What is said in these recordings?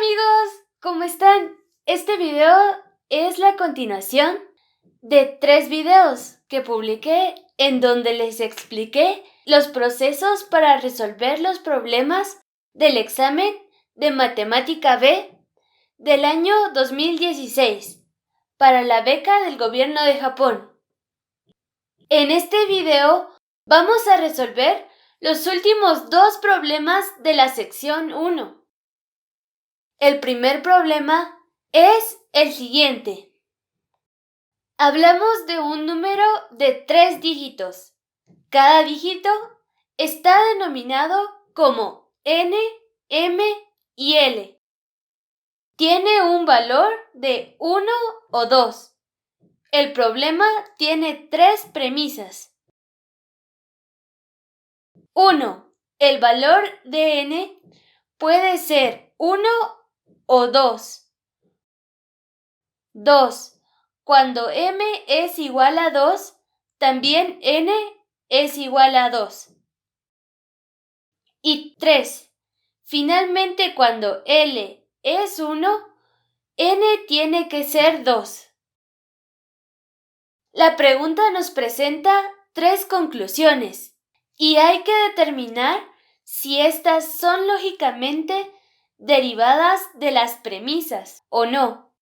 amigos, ¿cómo están? Este video es la continuación de 3 videos que publiqué en donde les expliqué los procesos para resolver los problemas del examen de Matemática B del año 2016 para la beca del gobierno de Japón. En este video vamos a resolver los últimos 2 problemas de la sección 1. El primer problema es el siguiente. Hablamos de un número de 3 dígitos. Cada dígito está denominado como N, M y L. Tiene un valor de 1 o 2. El problema tiene 3 premisas. 1. El valor de N puede ser 1 o 2. 2. Cuando M es igual a 2, también N es igual a 2. Y 3. Finalmente, cuando L es 1, N tiene que ser 2. La pregunta nos presenta 3 conclusiones y hay que determinar si estas son lógicamente derivadas de las premisas o no.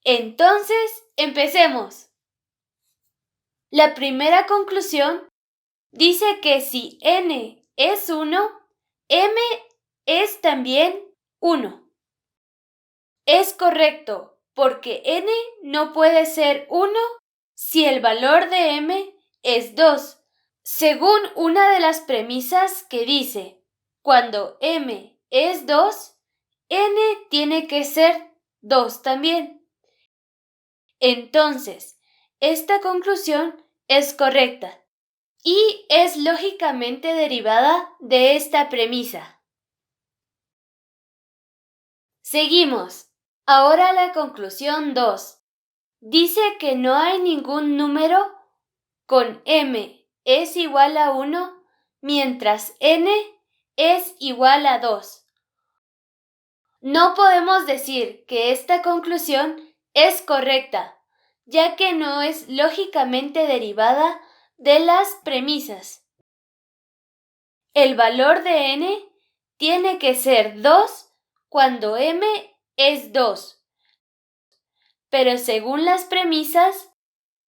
Entonces, empecemos. La primera conclusión dice que si N es 1, M es también 1. Es correcto, porque N no puede ser 1 si el valor de M es 2, según una de las premisas que dice, cuando M es 2, N tiene que ser 2 también. Entonces, esta conclusión es correcta y es lógicamente derivada de esta premisa. Seguimos. Ahora la conclusión 2. Dice que no hay ningún número con M es igual a 1 mientras N es igual a 2. No podemos decir que esta conclusión es correcta, ya que no es lógicamente derivada de las premisas. El valor de N tiene que ser 2 cuando M es 2. Pero según las premisas,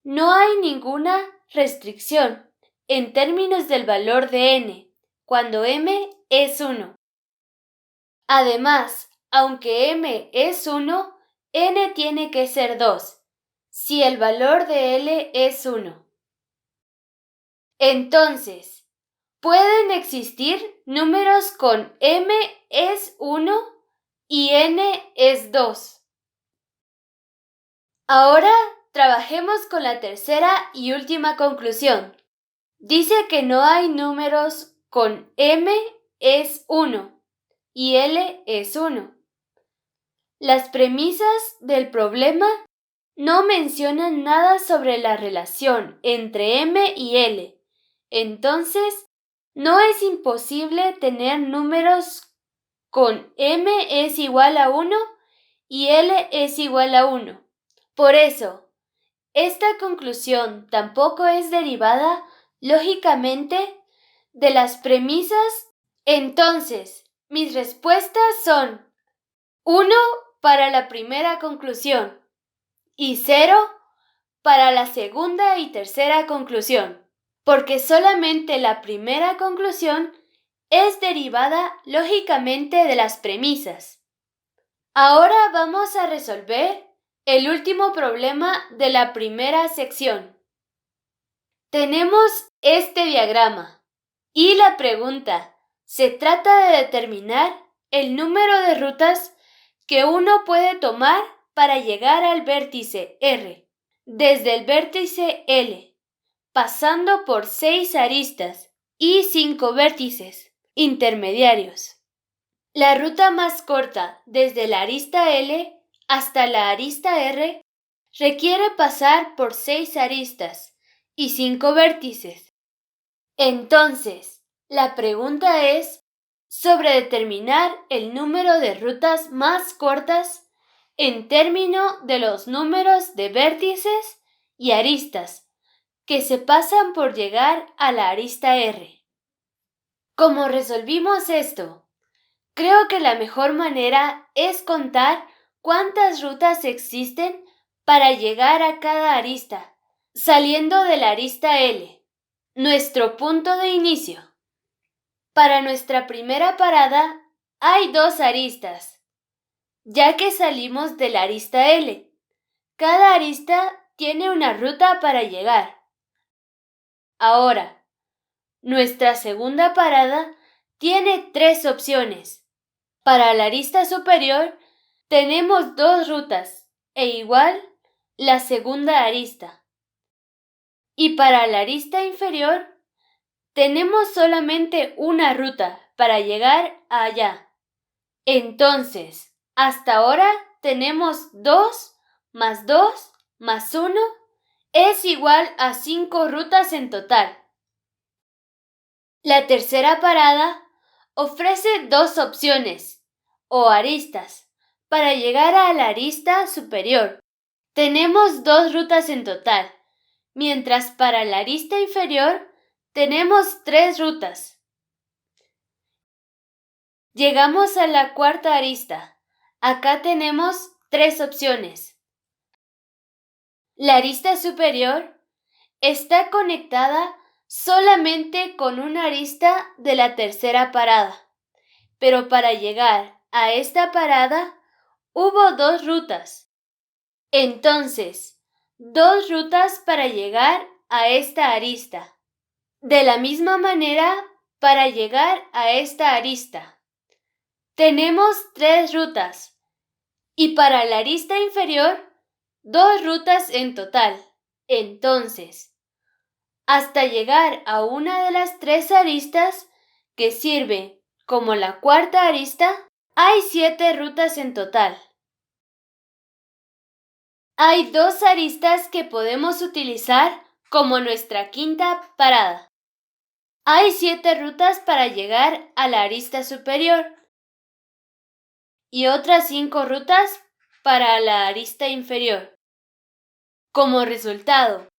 no hay ninguna restricción en términos del valor de N cuando M es 1. Además, aunque M es 1, N tiene que ser 2, si el valor de L es 1. Entonces, pueden existir números con M es 1 y N es 2. Ahora trabajemos con la tercera y última conclusión. Dice que no hay números con M es 1 y L es 1. Las premisas del problema no mencionan nada sobre la relación entre M y L. Entonces, no es imposible tener números con M es igual a 1 y L es igual a 1. Por eso, esta conclusión tampoco es derivada lógicamente de las premisas. Entonces, mis respuestas son 1 para la primera conclusión y 0 para la segunda y tercera conclusión, porque solamente la primera conclusión es derivada lógicamente de las premisas. Ahora vamos a resolver el último problema de la primera sección. Tenemos este diagrama y la pregunta se trata de determinar el número de rutas que uno puede tomar para llegar al vértice R, desde el vértice L, pasando por 6 aristas y 5 vértices intermediarios. La ruta más corta desde la arista L hasta la arista R requiere pasar por 6 aristas y 5 vértices. Entonces, la pregunta es sobre determinar el número de rutas más cortas en términos de los números de vértices y aristas que se pasan por llegar a la arista R. ¿Cómo resolvimos esto? Creo que la mejor manera es contar cuántas rutas existen para llegar a cada arista, saliendo de la arista L, nuestro punto de inicio. Para nuestra primera parada hay 2 aristas, ya que salimos de la arista L. Cada arista tiene una ruta para llegar. Ahora, nuestra segunda parada tiene 3 opciones. Para la arista superior tenemos 2 rutas e igual la segunda arista. Y para la arista inferior tenemos solamente una ruta para llegar allá. Entonces, hasta ahora tenemos 2 más 2 más 1 es igual a 5 rutas en total. La tercera parada ofrece 2 opciones o aristas para llegar a la arista superior. Tenemos 2 rutas en total, mientras para la arista inferior tenemos 3 rutas. Llegamos a la cuarta arista. Acá tenemos 3 opciones. La arista superior está conectada solamente con una arista de la tercera parada, pero para llegar a esta parada hubo 2 rutas. Entonces, 2 rutas para llegar a esta arista. De la misma manera, para llegar a esta arista, tenemos 3 rutas y para la arista inferior, 2 rutas en total. Entonces, hasta llegar a una de las 3 aristas que sirve como la cuarta arista, hay 7 rutas en total. Hay 2 aristas que podemos utilizar como nuestra quinta parada. Hay 7 rutas para llegar a la arista superior y otras 5 rutas para la arista inferior. Como resultado,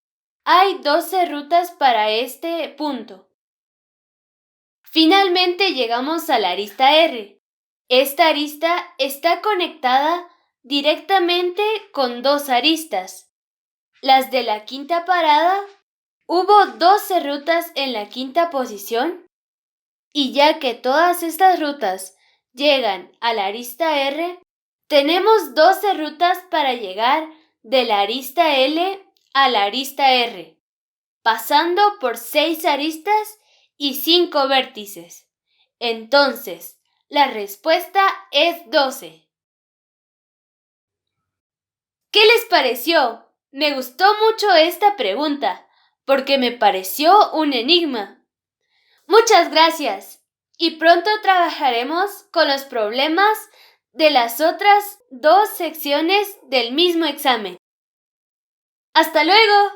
hay 12 rutas para este punto. Finalmente llegamos a la arista R. Esta arista está conectada directamente con 2 aristas. Las de la quinta parada, hubo 12 rutas en la quinta posición y ya que todas estas rutas llegan a la arista R, tenemos 12 rutas para llegar de la arista L a la arista R, pasando por 6 aristas y 5 vértices. Entonces, la respuesta es 12. ¿Qué les pareció? Me gustó mucho esta pregunta, porque me pareció un enigma. Muchas gracias, y pronto trabajaremos con los problemas de las otras 2 secciones del mismo examen. ¡Hasta luego!